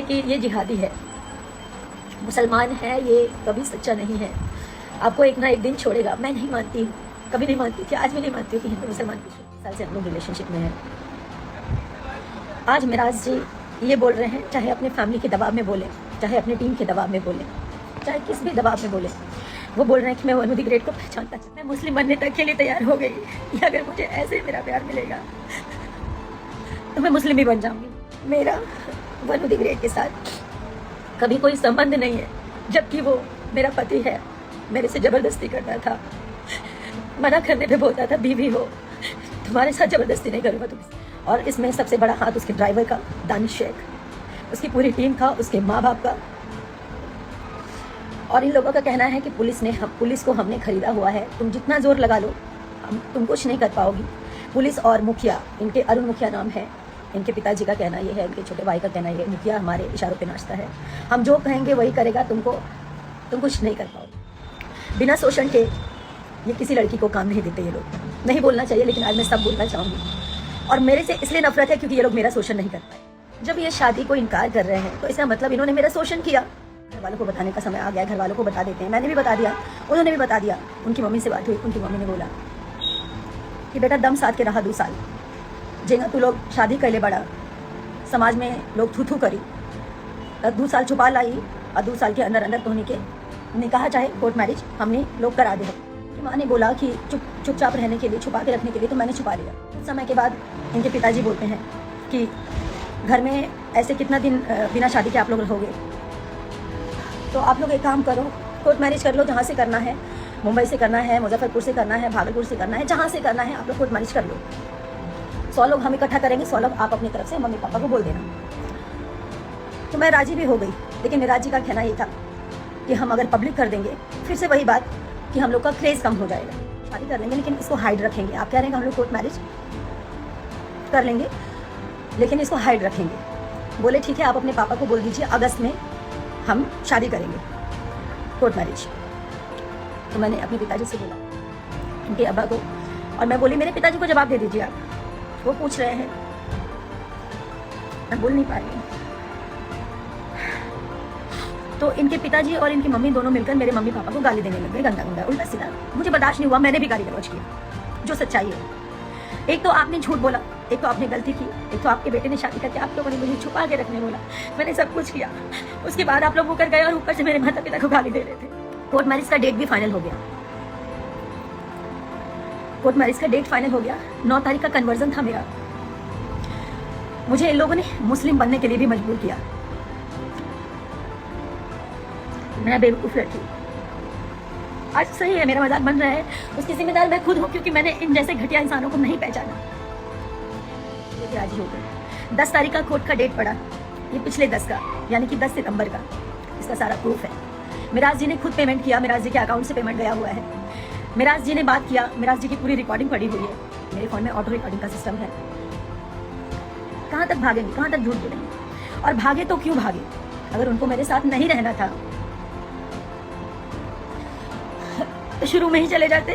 कि ये जिहादी है, मुसलमान है, ये कभी सच्चा नहीं है। आपको एक ना एक दिन छोड़ेगा। मैं नहीं मानती हूँ, कभी नहीं मानती थी, आज भी नहीं मानती हूँ कि हिंदू मुसलमान की साल से हम लोग रिलेशनशिप में हैं। आज मिराज जी ये बोल रहे हैं, चाहे अपने फैमिली के दबाव में बोले, चाहे अपने टीम के दबाव में बोले, चाहे किस भी दबाव में बोले, वो बोल रहे हैं कि मैं वनु दी ग्रेट को पहचानता हूँ। मैं मुस्लिम बनने तक के लिए तैयार हो गई। अगर मुझे ऐसे मेरा प्यार मिलेगा तो मैं मुस्लिम भी बन जाऊंगी। मेरा वनु दी ग्रेट के साथ कभी कोई संबंध नहीं है, जबकि वो मेरा पति है। मेरे से जबरदस्ती करता था, मना करने पे बोलता था बीवी हो, तुम्हारे साथ जबरदस्ती नहीं करूँगा तुम। और इसमें सबसे बड़ा हाथ उसके ड्राइवर का, दानिश शेख, उसकी पूरी टीम का, उसके माँ बाप का। और इन लोगों का कहना है कि पुलिस को हमने खरीदा हुआ है, तुम जितना जोर लगा लो तुम कुछ नहीं कर पाओगी। पुलिस और मुखिया, इनके अरुण मुखिया नाम है, इनके पिताजी का कहना ये है, इनके छोटे भाई का कहना ये है, मुखिया हमारे इशारों पे नाचता है, हम जो कहेंगे वही करेगा, तुम कुछ नहीं कर पाओगे। बिना शोषण के ये किसी लड़की को काम नहीं देते। ये लोग नहीं बोलना चाहिए, लेकिन आज मैं सब बोलना चाहूँगी। और मेरे से इसलिए नफरत है क्योंकि ये लोग मेरा शोषण नहीं कर पाए। जब ये शादी को इनकार कर रहे हैं तो इसका मतलब इन्होंने मेरा शोषण किया। घर वालों को बताने का समय आ गया, घर वालों को बता देते हैं। मैंने भी बता दिया, उन्होंने भी बता दिया। उनकी मम्मी से बात हुई, उनकी मम्मी ने बोला कि बेटा दम साथ के रहा 2 साल, जेगा तू लोग शादी कर ले बड़ा, समाज में लोग थू थू करी, 2 साल छुपा लाई और 2 साल के अंदर अंदर तो के निकाह चाहे कोर्ट मैरिज हमने लोग करा दे। माँ ने बोला कि चुपचाप रहने के लिए, छुपा के रखने के लिए, तो मैंने छुपा लिया। कुछ समय के बाद इनके पिताजी बोलते हैं कि घर में ऐसे कितना दिन बिना शादी के आप लोग रहोगे, तो आप लोग एक काम करो, कोर्ट मैरिज कर लो, जहाँ से करना है, मुंबई से करना है, मुजफ्फरपुर से करना है, भागलपुर से करना है, जहाँ से करना है आप लोग कोर्ट मैरिज कर लो। 100 लोग हम इकट्ठा करेंगे, 100 लोग आप अपनी तरफ से मम्मी पापा को बोल देना। तो मैं राजी भी हो गई, लेकिन मिराज जी का कहना ये था कि हम अगर पब्लिक कर देंगे, फिर से वही बात कि हम लोग का क्रेज कम हो जाएगा। शादी कर लेंगे लेकिन इसको हाइड रखेंगे। आप कह रहे हैं हम लोग कोर्ट मैरिज कर लेंगे लेकिन इसको हाइड रखेंगे। बोले ठीक है, आप अपने पापा को बोल दीजिए अगस्त में हम शादी करेंगे, कोर्ट मैरिज। तो मैंने अपने पिताजी से बोला, उनके अब्बा को, और मैं बोली मेरे पिताजी को जवाब दे दीजिए आप, वो पूछ रहे हैं, मैं बोल नहीं पा रही हूँ। तो इनके पिताजी और इनकी मम्मी दोनों मिलकर मेरे मम्मी पापा को गाली देने लग गए, गंदा गंदा उल्टा सीधा। मुझे बर्दाश्त नहीं हुआ, मैंने भी गाली गलौज किया, जो सच्चाई है। एक तो आपने झूठ बोला, एक तो आपने गलती की, एक तो आपके बेटे ने शादी करके आप लोगों ने मुझे छुपा के रखने बोला। मैंने सब कुछ किया, उसके बाद आप लोग मुकर गए और ऊपर से मेरे माता पिता को गाली दे रहे थे। कोर्ट मैरिज का डेट भी फाइनल हो गया, कोर्ट मैरिज का डेट फाइनल हो गया। 9 तारीख का कन्वर्जन था मेरा। मुझे इन लोगों ने मुस्लिम बनने के लिए भी मजबूर किया। मैं बेवकूफ़ लड़की, आज सही है मेरा मजाक बन रहा है, उसकी जिम्मेदार मैं खुद हूँ, क्योंकि मैंने इन जैसे घटिया इंसानों को नहीं पहचाना। ये राजी हो गए। 10 तारीख का कोर्ट का डेट पड़ा, ये पिछले 10 का, यानी कि 10 सितंबर का। इसका सारा प्रूफ है। मिराज जी ने खुद पेमेंट किया, मिराज जी के अकाउंट से पेमेंट गया हुआ है। मिराज जी ने बात किया, मिराज जी की पूरी रिकॉर्डिंग पड़ी हुई है। मेरे फ़ोन में ऑटो रिकॉर्डिंग का सिस्टम है। कहाँ तक भागेंगे, कहाँ तक झूठ बोलेंगे? और भागे तो क्यों भागे? अगर उनको मेरे साथ नहीं रहना था, शुरू में ही चले जाते।